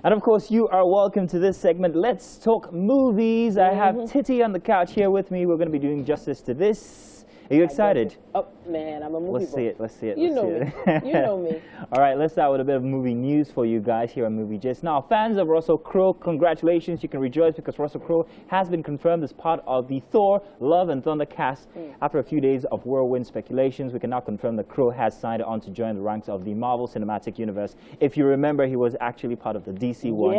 And of course, you are welcome to this segment. Let's talk movies. I have Titi on the couch here with me. We're going to be doing justice to this. Are you excited? Oh, man, I'm a movie Let's see it. Let's see it. You know me. You know me. All right, let's start with a bit of movie news for you guys here on Movie Gist. Now, fans of Russell Crowe, congratulations. You can rejoice because Russell Crowe has been confirmed as part of the Thor Love and Thunder cast. After a few days of whirlwind speculations, we can now confirm that Crowe has signed on to join the ranks of the Marvel Cinematic Universe. If you remember, he was actually part of the DC one,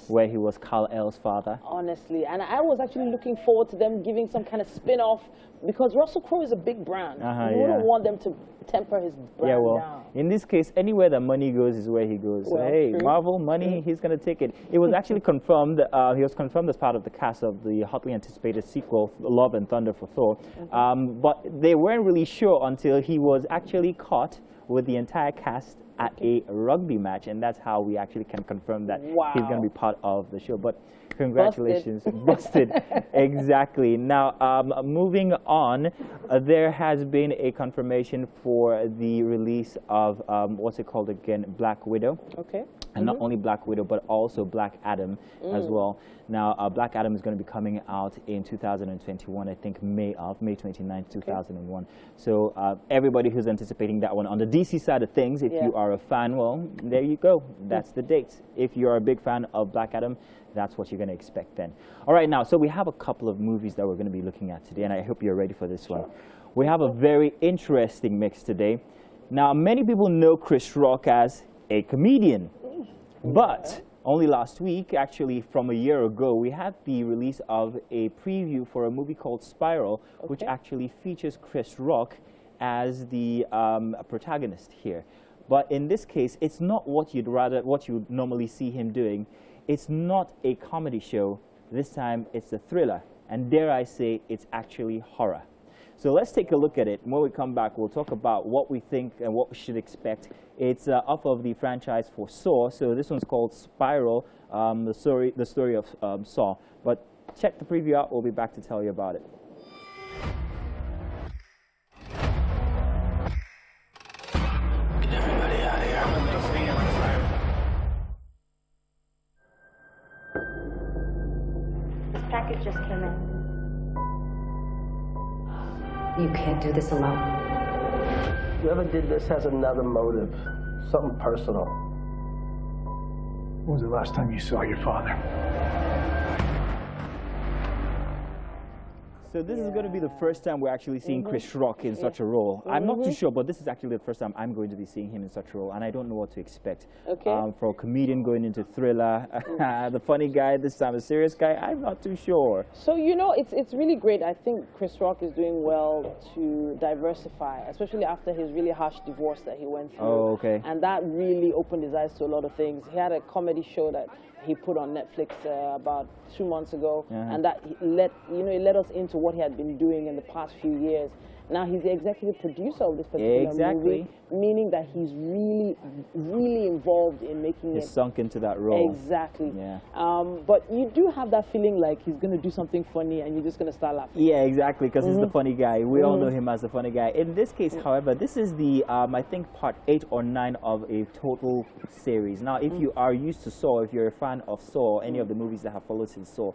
where he was Kal-El's father. Honestly, and I was actually looking forward to them giving some kind of spin-off because Russell Crowe is a big brand. You wouldn't want them to temper his brand down. In this case, anywhere that money goes is where he goes. So, hey, Marvel, money, he's going to take it. It was actually confirmed, he was confirmed as part of the cast of the hotly anticipated sequel, Love and Thunder for Thor. But they weren't really sure until he was actually caught with the entire cast at a rugby match, and that's how we actually can confirm that he's going to be part of the show. But congratulations, busted. Exactly. Now, moving on, there has been a confirmation for the release of what's it called again, Black Widow. And not only Black Widow, but also Black Adam as well. Now, Black Adam is going to be coming out in 2021, I think May 29th, 2001. So everybody who's anticipating that one, on the DC side of things, if you are a fan, well, there you go. That's the date. If you're a big fan of Black Adam, that's what you're going to expect then. All right, now, so we have a couple of movies that we're going to be looking at today, and I hope you're ready for this one. We have a very interesting mix today. Now, many people know Chris Rock as a comedian, but only last week, actually from a year ago, we had the release of a preview for a movie called Spiral, which actually features Chris Rock as the protagonist here. But in this case, it's not what you'd normally see him doing. It's not a comedy show. This time, it's a thriller. And dare I say, it's actually horror. So let's take a look at it. When we come back, we'll talk about what we think and what we should expect. It's off of the franchise for Saw. So this one's called Spiral, the story of Saw. But check the preview out. We'll be back to tell you about it. Get everybody out of here. This package just came in. You can't do this alone. Whoever did this has another motive, something personal. When was the last time you saw your father? So this is going to be the first time we're actually seeing Chris Rock in such a role. I'm not too sure, but this is actually the first time I'm going to be seeing him in such a role, and I don't know what to expect. For a comedian going into thriller, the funny guy, this time a serious guy, I'm not too sure. So, you know, it's really great. I think Chris Rock is doing well to diversify, especially after his really harsh divorce that he went through. And that really opened his eyes to a lot of things. He had a comedy show that he put on Netflix about 2 months ago, and that let us into what he had been doing in the past few years. Now he's the executive producer of this particular movie, meaning that he's really, really involved in making it. He's sunk into that role. Exactly. But you do have that feeling like he's going to do something funny and you're just going to start laughing. Yeah, exactly, because he's the funny guy. We all know him as the funny guy. In this case, however, this is the, I think, part 8 or 9 of a total series. Now, if you are used to Saw, if you're a fan of Saw, any of the movies that have followed since Saw,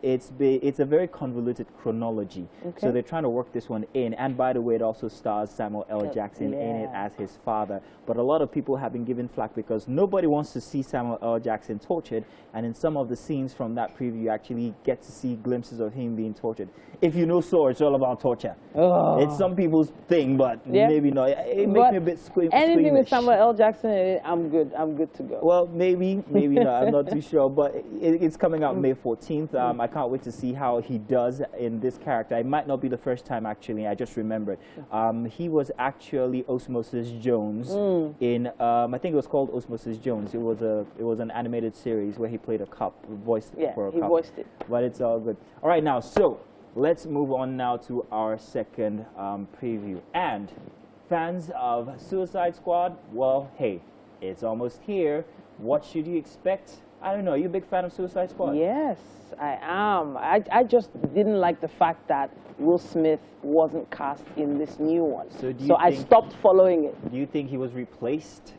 it's a very convoluted chronology. So they're trying to work this one in. And by the way, it also stars Samuel L. Jackson in it as his father. But a lot of people have been given flack because nobody wants to see Samuel L. Jackson tortured. And in some of the scenes from that preview, you actually get to see glimpses of him being tortured. If you know Saw, it's all about torture. It's some people's thing, but maybe not. It makes me a bit squeamish. Anything with Samuel L. Jackson, I'm good. I'm good to go. Well, maybe not. I'm not too sure. But it's coming out May 14th. I can't wait to see how he does in this character. It might not be the first time, actually. I just remembered. He was actually Osmosis Jones in, I think it was called Osmosis Jones. It was an animated series where he played a cop, voiced for a cop. He voiced it. But it's all good. All right, now, so let's move on now to our second preview. And fans of Suicide Squad, well, hey, it's almost here. What should you expect? I don't know. Are you a big fan of Suicide Squad? Yes, I am. I just didn't like the fact that Will Smith wasn't cast in this new one. So I stopped following it. Do you think he was replaced?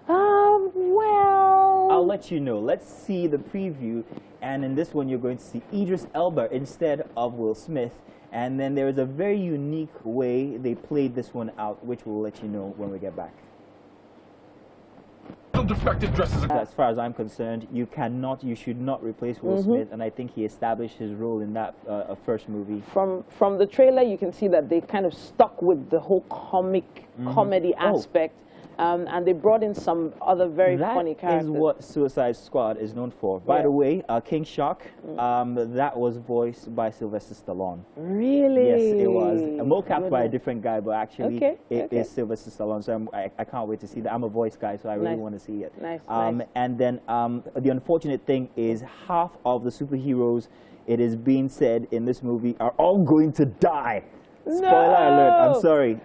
Well, I'll let you know. Let's see the preview. And in this one, you're going to see Idris Elba instead of Will Smith. And then there is a very unique way they played this one out, which we'll let you know when we get back. Defective dresses. As far as I'm concerned, you should not replace Will Smith, and I think he established his role in that first movie. From the trailer, you can see that they kind of stuck with the whole comedy aspect. And they brought in some other very funny characters. That is what Suicide Squad is known for. By the way, King Shark, that was voiced by Sylvester Stallone. Really? Yes, it was. Mocapped by a different guy, but actually it is Sylvester Stallone. So I can't wait to see that. I'm a voice guy, so I really want to see it. Nice. And then the unfortunate thing is half of the superheroes, it is being said in this movie, are all going to die. Spoiler alert,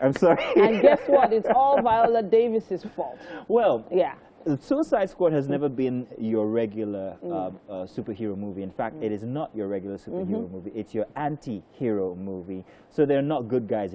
I'm sorry. And guess what? It's all Viola Davis's fault. Well, yeah. Suicide Squad has never been your regular superhero movie. In fact, it is not your regular superhero movie. It's your anti-hero movie. So they're not good guys in